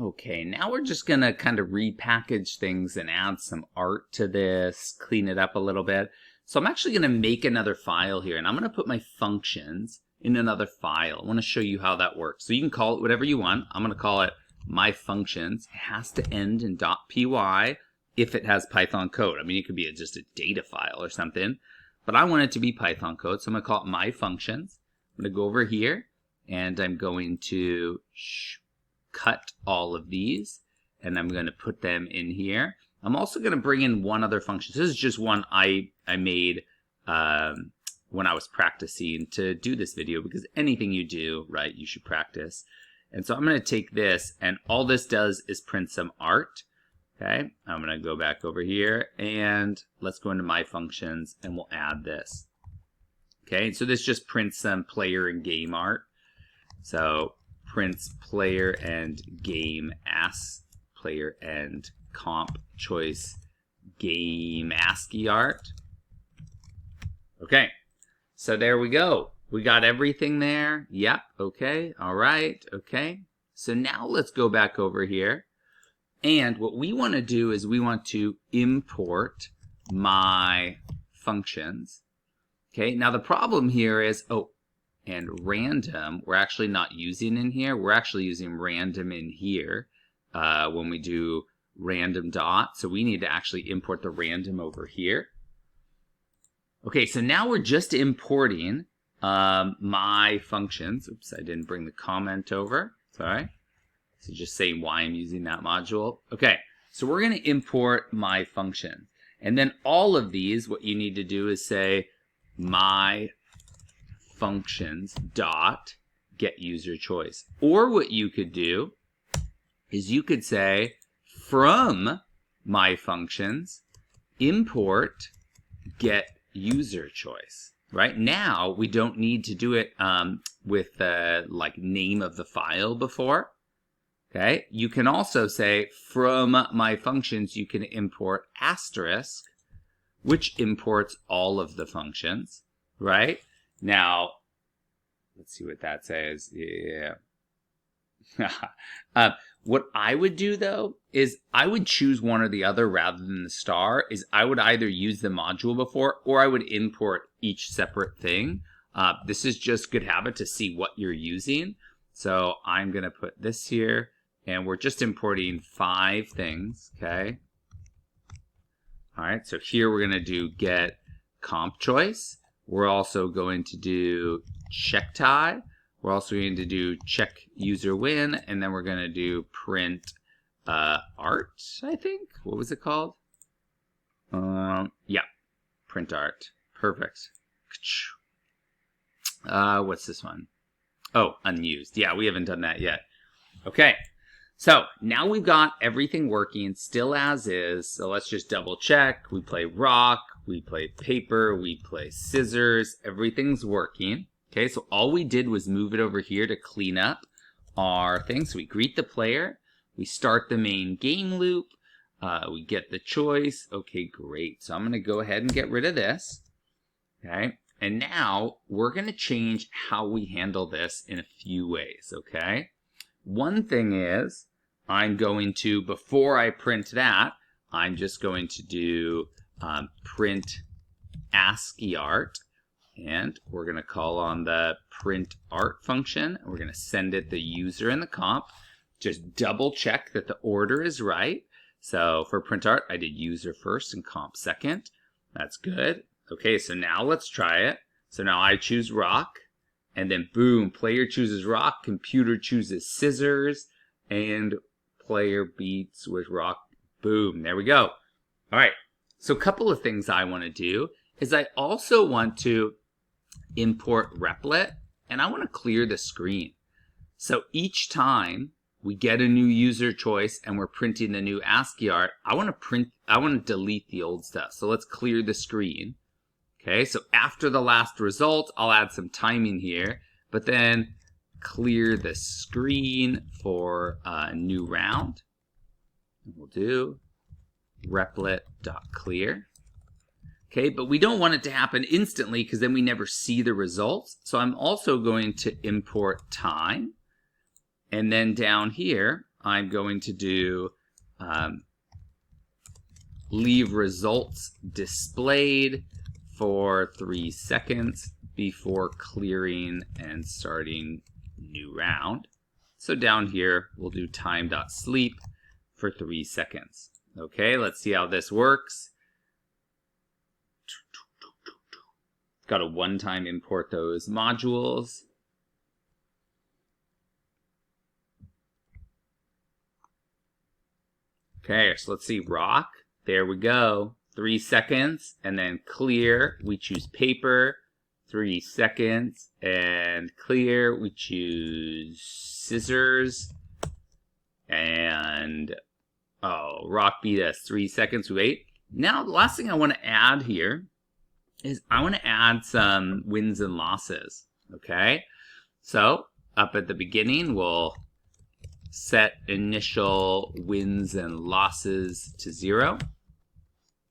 Okay, now we're just gonna kind of repackage things and add some art to this, clean it up a little bit. So I'm actually gonna make another file here, and I'm gonna put my functions in another file. I wanna show you how that works. So you can call it whatever you want. I'm gonna call it my functions. It has to end in .py if it has Python code. I mean, it could be just a data file or something, but I want it to be Python code, so I'm gonna call it my functions. I'm gonna go over here, and I'm going to cut all of these, and I'm going to put them in here. I'm also going to bring in one other function. So this is just one I made when I was practicing to do this video, because anything you do, right, you should practice. And so I'm going to take this, and all this does is print some art. Okay, I'm going to go back over here, and let's go into my functions, and we'll add this. Okay, so this just prints some player and game art. So prints player and game player and comp choice game ASCII art. Okay, so there we go. We got everything there. Yep, okay, all right, okay. So now let's go back over here. And what we want to do is we want to import my functions. Okay, now the problem here is, and random, we're actually not using in here. We're actually using random in here when we do random dot. So we need to actually import the random over here. Okay, so now we're just importing my functions. Oops, I didn't bring the comment over. Sorry. So just saying why I'm using that module. Okay, so we're going to import my function. And then all of these, what you need to do is say my functions dot get user choice. Or what you could do is you could say from my functions import get user choice. Right now we don't need to do it with the like name of the file before. Okay, you can also say from my functions you can import asterisk, which imports all of the functions. Right now, let's see what that says. Yeah. What I would do though is I would choose one or the other rather than the star. Is I would either use the module before or I would import each separate thing. This is just good habit to see what you're using. So I'm going to put this here, and we're just importing 5 things. Okay. All right. So here we're going to do get comp choice. We're also going to do check tie. We're also going to do check user win, and then we're going to do print art, I think. What was it called? Yeah, print art. Perfect. What's this one? Oh, unused. Yeah, we haven't done that yet. Okay, so now we've got everything working still as is. So let's just double check. We play rock. We play paper, we play scissors, everything's working. Okay, so all we did was move it over here to clean up our things. So we greet the player, we start the main game loop, we get the choice. Okay, great. So I'm gonna go ahead and get rid of this. Okay, and now we're gonna change how we handle this in a few ways, okay? One thing is, I'm going to, before I print that, I'm just going to do print ASCII art, and we're going to call on the print art function, and we're going to send it the user and the comp. Just double check that the order is right. So for print art, I did user first and comp second. That's good. Okay, so now let's try it. So now I choose rock, and then boom, player chooses rock, computer chooses scissors, and player beats with rock. Boom, there we go. All right. So a couple of things I want to do is I also want to import replit, and I want to clear the screen. So each time we get a new user choice and we're printing the new ASCII art, I want to delete the old stuff. So let's clear the screen. Okay, so after the last result, I'll add some timing here, but then clear the screen for a new round. And we'll do replit.clear. Okay, but we don't want it to happen instantly because then we never see the results. So I'm also going to import time. And then down here, I'm going to do leave results displayed for 3 seconds before clearing and starting new round. So down here, we'll do time.sleep for 3 seconds. Okay, let's see how this works. Got to one-time import those modules. Okay, so let's see, rock. There we go. 3 seconds, and then clear. We choose paper. 3 seconds, and clear. We choose scissors. And, oh, rock beat us. 3 seconds, we wait. Now, the last thing I want to add here is I want to add some wins and losses, okay? So, up at the beginning, we'll set initial wins and losses to 0.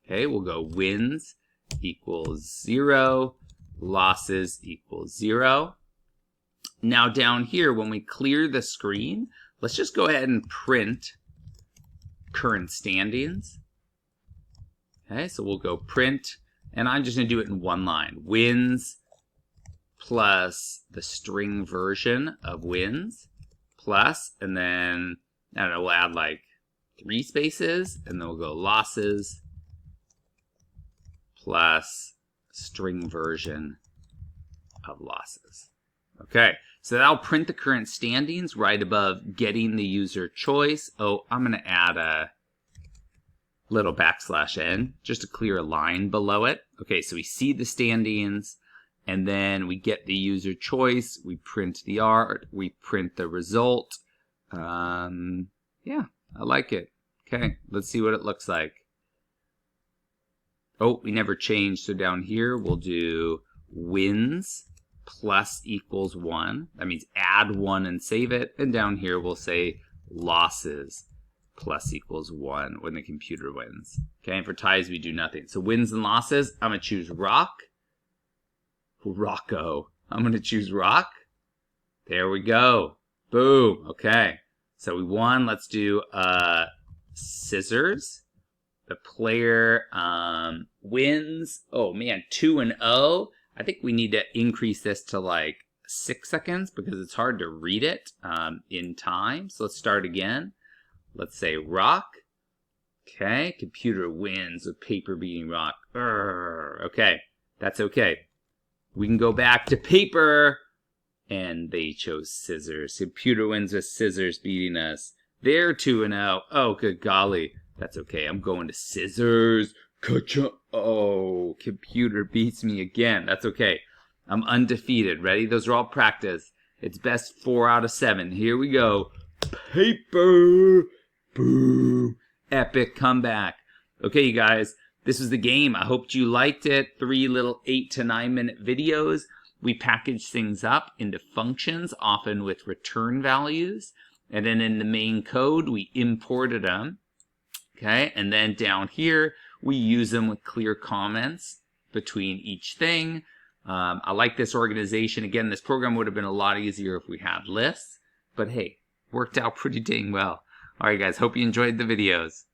Okay, we'll go wins equals 0, losses equals 0. Now down here, when we clear the screen, let's just go ahead and print current standings. Okay, so we'll go print, and I'm just going to do it in one line. Wins plus the string version of wins plus, and then, I don't know, we'll add like 3 spaces, and then we'll go losses plus string version of losses. Okay, so that'll print the current standings right above getting the user choice. Oh, I'm going to add a little \n just to clear a line below it. Okay, so we see the standings, and then we get the user choice, we print the art, we print the result. Yeah, I like it. Okay, let's see what it looks like. Oh, we never changed, so down here we'll do wins plus equals 1. That means add 1 and save it. And down here we'll say losses plus equals 1 when the computer wins. Okay, and for ties we do nothing. So wins and losses, I'm going to choose rock. Rocco. I'm going to choose rock. There we go. Boom. Okay, so we won. Let's do scissors. The player wins. Oh man, 2-0. I think we need to increase this to like 6 seconds because it's hard to read it in time. So let's start again. Let's say rock. Okay, computer wins with paper beating rock. Okay, that's okay. We can go back to paper, and they chose scissors. Computer wins with scissors beating us. They're 2-0. Oh, good golly. That's okay. I'm going to scissors. Ka-cha. Oh, computer beats me again. That's okay. I'm undefeated. Ready? Those are all practice. It's best 4 out of 7. Here we go. Paper. Boom. Epic comeback. Okay, you guys. This was the game. I hoped you liked it. 3 little 8 to 9 minute videos. We package things up into functions, often with return values. And then in the main code, we imported them. Okay, and then down here, we use them with clear comments between each thing. I like this organization. Again, this program would have been a lot easier if we had lists. But hey, worked out pretty dang well. All right, guys, hope you enjoyed the videos.